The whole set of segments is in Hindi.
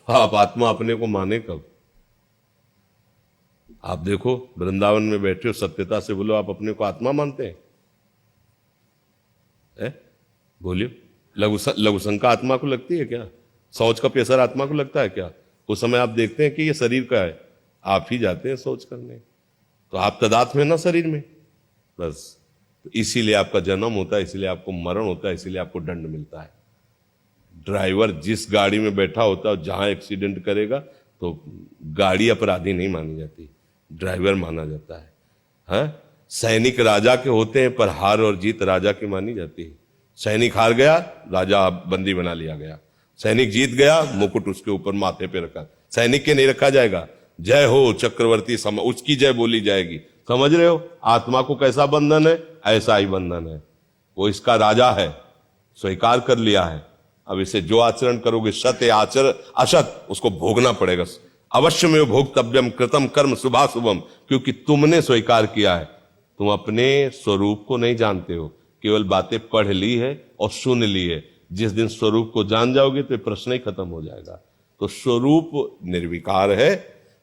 आप आत्मा अपने को माने कब? आप देखो वृंदावन में बैठे हो, सत्यता से बोलो, आप अपने को आत्मा मानते हैं? बोलियो, लघु शंका आत्मा को लगती है क्या? शौच का प्रेशर आत्मा को लगता है क्या? उस समय आप देखते हैं कि ये शरीर का है, आप ही जाते हैं शौच करने, तो आप तदात्म है ना शरीर में, बस। तो इसीलिए आपका जन्म होता है, इसीलिए आपको मरण होता है, इसीलिए आपको दंड मिलता है। ड्राइवर जिस गाड़ी में बैठा होता है, जहां एक्सीडेंट करेगा तो गाड़ी अपराधी नहीं मानी जाती, ड्राइवर माना जाता है। हाँ? सैनिक राजा के होते हैं, पर हार और जीत राजा की मानी जाती है। सैनिक हार गया, राजा बंदी बना लिया गया। सैनिक जीत गया, मुकुट उसके ऊपर माथे पे रखा। सैनिक के नहीं रखा जाएगा, जय हो चक्रवर्ती उसकी जय बोली जाएगी। समझ रहे हो? आत्मा को कैसा बंधन है? ऐसा ही बंधन है। वो इसका राजा है, स्वीकार कर लिया है। अब इसे जो आचरण करोगे, सत्य आचरण असत, उसको भोगना पड़ेगा। अवश्य में भोक्तव्यम कृतम कर्म शुभाशुभम, क्योंकि तुमने स्वीकार किया है। तुम अपने स्वरूप को नहीं जानते हो, केवल बातें पढ़ ली है और सुन ली है। जिस दिन स्वरूप को जान जाओगे तो प्रश्न ही खत्म हो जाएगा। तो स्वरूप निर्विकार है,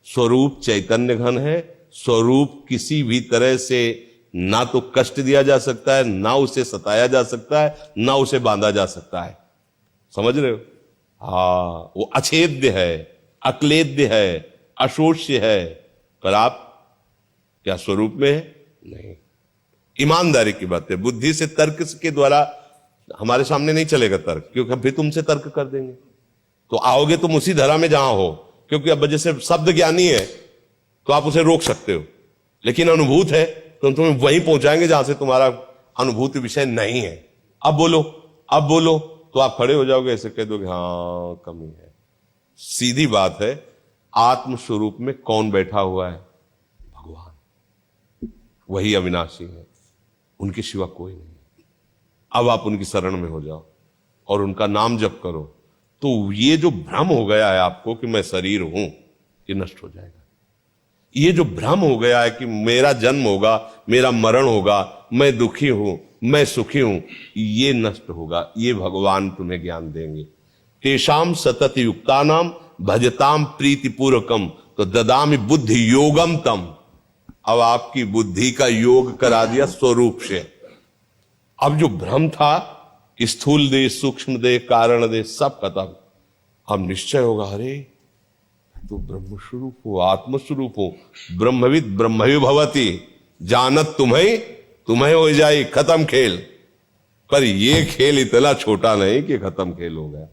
स्वरूप चैतन्य घन है, स्वरूप किसी भी तरह से ना तो कष्ट दिया जा सकता है, ना उसे सताया जा सकता है, ना उसे बांधा जा सकता है। समझ रहे हो? हाँ, वो अछेद्य है, अक्लेद्य है, अशोष्य है, पर आप क्या स्वरूप में है? नहीं। ईमानदारी की बात है। बुद्धि से तर्क के द्वारा हमारे सामने नहीं चलेगा तर्क, क्योंकि हम भी तुमसे तर्क कर देंगे। तो आओगे तुम उसी धरा में जहां हो, क्योंकि अब जैसे शब्द ज्ञानी है तो आप उसे रोक सकते हो, लेकिन अनुभूत है तो तुम्हें वहीं पहुंचाएंगे जहां से तुम्हारा अनुभूति विषय नहीं है। अब बोलो, अब बोलो, तो आप खड़े हो जाओगे, ऐसे कह दोगे हाँ कमी है। सीधी बात है, आत्म स्वरूप में कौन बैठा हुआ है? भगवान, वही अविनाशी है, उनके सिवा कोई नहीं। अब आप उनकी शरण में हो जाओ और उनका नाम जप करो, तो ये जो भ्रम हो गया है आपको कि मैं शरीर हूं, ये नष्ट हो जाएगा। ये जो भ्रम हो गया है कि मेरा जन्म होगा, मेरा मरण होगा, मैं दुखी हूं, मैं सुखी हूं, ये नष्ट होगा। ये भगवान तुम्हें ज्ञान देंगे। तेषाम सतत युक्तानाम भजताम प्रीतिपूर्वकम तो ददामि बुद्धि योगम तम। अब आपकी बुद्धि का योग करा दिया स्वरूप से। अब जो भ्रम था, स्थूल देह, सूक्ष्म देह, कारण देह, सब खत्म। अब निश्चय होगा, अरे तो ब्रह्म स्वरूप हो, आत्मस्वरूप हो, ब्रह्मविद ब्रह्मवि भवति, जानत तुम्हें हो जाए, खत्म खेल। पर ये खेल इतना छोटा नहीं कि खत्म खेल हो गया।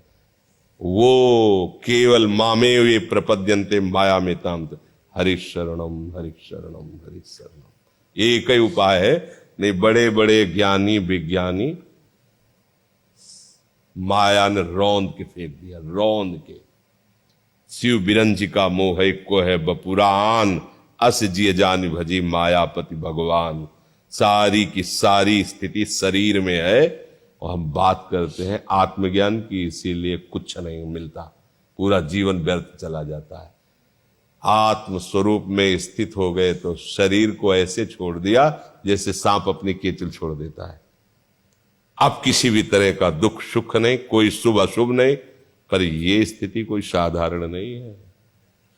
वो केवल मामे वे प्रपद्यन्ते माया में ताम, हरिशरणम हरिशरणम हरिशरणम, एक ही उपाय है। नहीं, बड़े बड़े ज्ञानी विज्ञानी माया ने रौंद के फेंक दिया, रौंद के। शिव बिरंजी का मोह को है बपुरान, अस जिय जान भजी मायापति भगवान। सारी की सारी स्थिति शरीर में है और हम बात करते हैं आत्मज्ञान की, इसीलिए कुछ नहीं मिलता, पूरा जीवन व्यर्थ चला जाता है। आत्म स्वरूप में स्थित हो गए तो शरीर को ऐसे छोड़ दिया जैसे सांप अपनी केचुल छोड़ देता है। अब किसी भी तरह का दुख सुख नहीं, कोई शुभ अशुभ नहीं। पर यह स्थिति कोई साधारण नहीं है,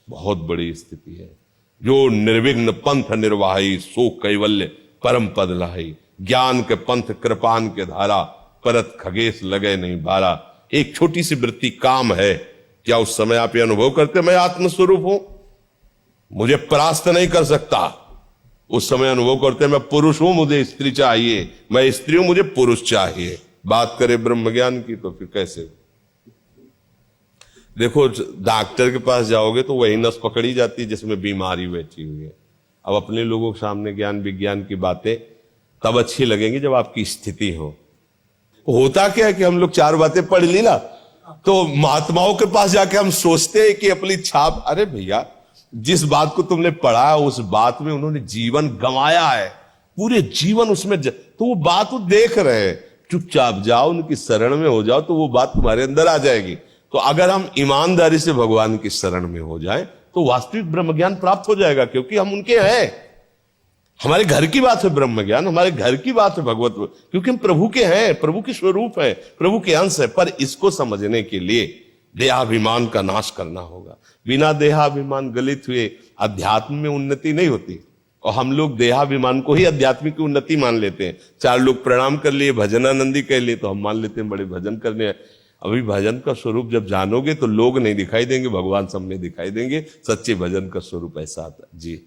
बहुत बड़ी स्थिति है। जो निर्विघ्न पंथ निर्वाही, सो कैवल्य परम पद लाही। ज्ञान के पंथ कृपान के धारा, परत खगेश लगे नहीं बारा। एक छोटी सी वृत्ति काम है, क्या उस समय आप ये अनुभव करते मैं आत्मस्वरूप हूं, मुझे परास्त नहीं कर सकता? उस समय अनुभव करते मैं पुरुष हूं, मुझे स्त्री चाहिए, मैं स्त्री हूं, मुझे पुरुष चाहिए। बात करें ब्रह्म ज्ञान की तो फिर कैसे? देखो, डॉक्टर के पास जाओगे तो वही नस पकड़ी जाती है जिसमें बीमारी बैठी हुई है। अब अपने लोगों के सामने ज्ञान विज्ञान की बातें तब अच्छी लगेंगी जब आपकी स्थिति हो। होता क्या है कि हम लोग चार बातें पढ़ ली ना, तो महात्माओं के पास जाके हम सोचते हैं कि अपनी छाप, अरे भैया जिस बात को तुमने पढ़ा उस बात में उन्होंने जीवन गंवाया है, पूरे जीवन उसमें तो वो बात वो देख रहे हैं। चुपचाप जाओ, उनकी शरण में हो जाओ, तो वो बात तुम्हारे अंदर आ जाएगी। तो अगर हम ईमानदारी से भगवान की शरण में हो जाएं तो वास्तविक ब्रह्म ज्ञान प्राप्त हो जाएगा, क्योंकि हम उनके हैं। हमारे घर की बात है ब्रह्म ज्ञान, हमारे घर की बात है भगवत, क्योंकि हम प्रभु के हैं, प्रभु के स्वरूप है, प्रभु के अंश है। पर इसको समझने के लिए देहाभिमान का नाश करना होगा। बिना देहाभिमान गलित हुए अध्यात्म में उन्नति नहीं होती, और हम लोग देहाभिमान को ही आध्यात्मिक उन्नति मान लेते हैं। चार लोग प्रणाम कर लिए, भजनानंदी कह लिए, तो हम मान लेते हैं बड़े भजन करने हैं। अभी भजन का स्वरूप जब जानोगे तो लोग नहीं दिखाई देंगे, भगवान सब में दिखाई देंगे। सच्चे भजन का स्वरूप ऐसा आता है। जी।